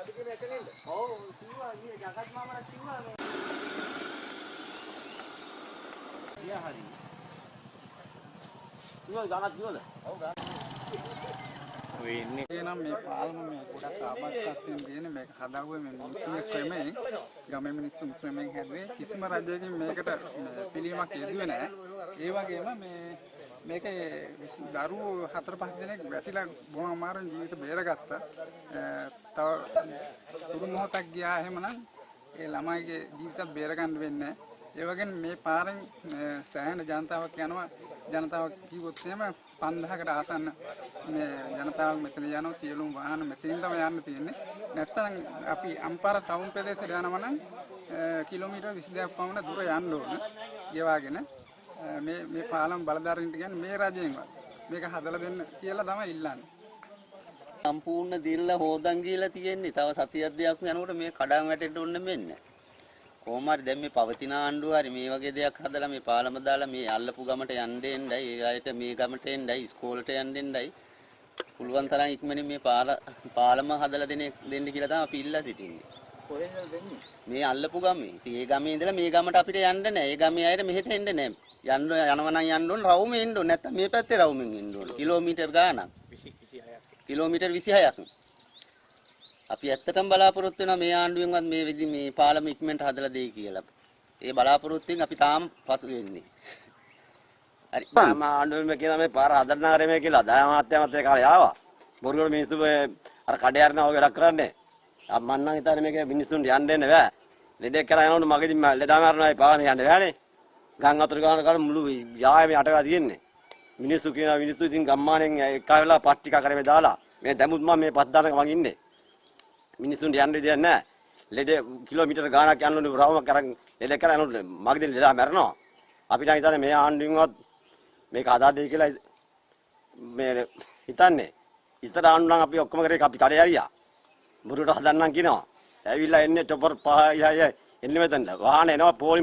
ඔව් කිව්වා ඊයේ ජගත් මාමලා කිව්වා මේ. ගියා හරි. කිව්වා ගානක් කිව්වද? ඔව් ගාන. ඔය ඉන්නේ එනම් මේ පාලම මේ ගොඩක් ආබාධයක්ෙන් තියෙන මේක හදාගුවේ මේ මිනිස්සුන්ගේ ශ්‍රමයෙන් ගමේ මිනිස්සුන් ශ්‍රමයෙන් හැදුවේ කිසිම රජයකින් මේකට පිළියමක් යෙදුවේ නැහැ. ඒ වගේම මේකේ දරුවෝ 4-5 දෙනෙක් වැටිලා බොහොම අමාරුවෙන් ජීවිත බේරගත්තා. තව සුළු මොහොතක් ගියා එහෙමනම් ඒ ළමයිගේ ජීවිතත් බේරගන්න වෙන්නේ නැහැ. ඒ වගේම මේ පාරෙන් සෑහෙන ජනතාවක් යනවා. ජනතාව කිව්වොත් එහෙම 5000කට ආසන්න මේ ජනතාව මෙතන යනවා සියලුම වාහන මෙතනින් තමයි යන්න තියෙන්නේ. නැත්නම් අපි අම්පාර ටවුන් ප්‍රදේශයට යනවා නම් කිලෝමීටර් 22ක් පමණ දුර යන්න ඕන. ගෙවාගෙන මේ පාලම් බලධාරීන්ට කියන්නේ මේ රජයෙන්වත් මේක හදලා දෙන්න කියලා තමයි ඉල්ලන්නේ. සම්පූර්ණ දිල්ල හොදන් ගිහලා තියෙන්නේ. තව සතියක් දෙකක් යනකොට මේ කඩාම් වැටෙන්න ඕන මෙන්න. කොහොම හරි දැන් මේ පවතින ආණ්ඩුව හරි මේ වගේ දෙයක් හදලා මේ පාලම දාලා මේ අල්ලපු ගමට යන්න එන්නයි ඒ අයට මේ ගමට එන්නයි ඉස්කෝලේට යන්න එන්නයි පුළුවන් තරම් ඉක්මනින් මේ පාලම හදලා දෙන්න කියලා තමයි අපි ඉල්ලා සිටින්නේ. කොහෙන්ද දෙන්නේ? මේ අල්ලපු ගමේ. ඉතින් ඒ ගමේ ඉඳලා මේ ගමට අපිට යන්න නැහැ. ඒ ගමේ අයට මෙහෙට එන්න නැහැ. යනවා නම් යන්න ඕන රවුමේ එන්න ඕන. නැත්නම් මේ පැත්තේ රවුමෙන් එන්න ඕන. කිලෝමීටර් ගාණක්. 26ක්. කිලෝමීටර් 26ක්. අපි ඇත්තටම බලාපොරොත්තු වෙනවා මේ ආණ්ඩුවෙන්වත් මේ පාලම ඉක්මනට හදලා දෙයි කියලා. ඒ බලාපොරොත්තුෙන් අපි තාම පසු වෙන්නේ. හරි. මම ආණ්ඩුවෙන් කියනවා මේ පාර හදන්න ආරේ මේ කියලා. දාය මහත්තයාමත් ඒ කාලේ ආවා. බොරුවල මිනිස්සු අර කඩේ අරනවා වගේ වැඩක් කරන්නේ. මම නම් හිතන්නේ මේක මිනිස්සුන්ට යන්න දෙන්න බෑ. ලෙඩෙක් කරා යනකොට මගදී ලෙඩා මරනවා පාරේ යන්න බෑනේ. ගම් අතුරු ගාන කාට මුළු යායම යටලා තියෙන්නේ. මිනිස්සු කියනවා මිනිස්සු ඉතින් ගම්මානෙන් එක වෙලා පත් ටික කරේ මේ දාලා. මේ දැමුත් මම මේ පත් දානක මං ඉන්නේ. මිනිස්සුන්ට යන්න දෙයක් නැහැ. ලෙඩ කිලෝමීටර ගාණක් යන්න ඕනේ රවුමක් කරන් ලෙඩ කරා යනකොට මගදී ලෙඩා මැරෙනවා. අපි නම් හිතන්නේ මේ ආණ්ඩුවෙන්වත් මේක අදා දෙයි කියලා මේ හිතන්නේ. ඉතර ආණ්ඩු නම් අපි ඔක්කොම කරේ අපි කඩේ හරියා. මුරුට හදන්නම් කියනවා. ඇවිල්ලා එන්නේ චොපර් පහයි එන්නේ මෙතන. වාහන එනවා පොලි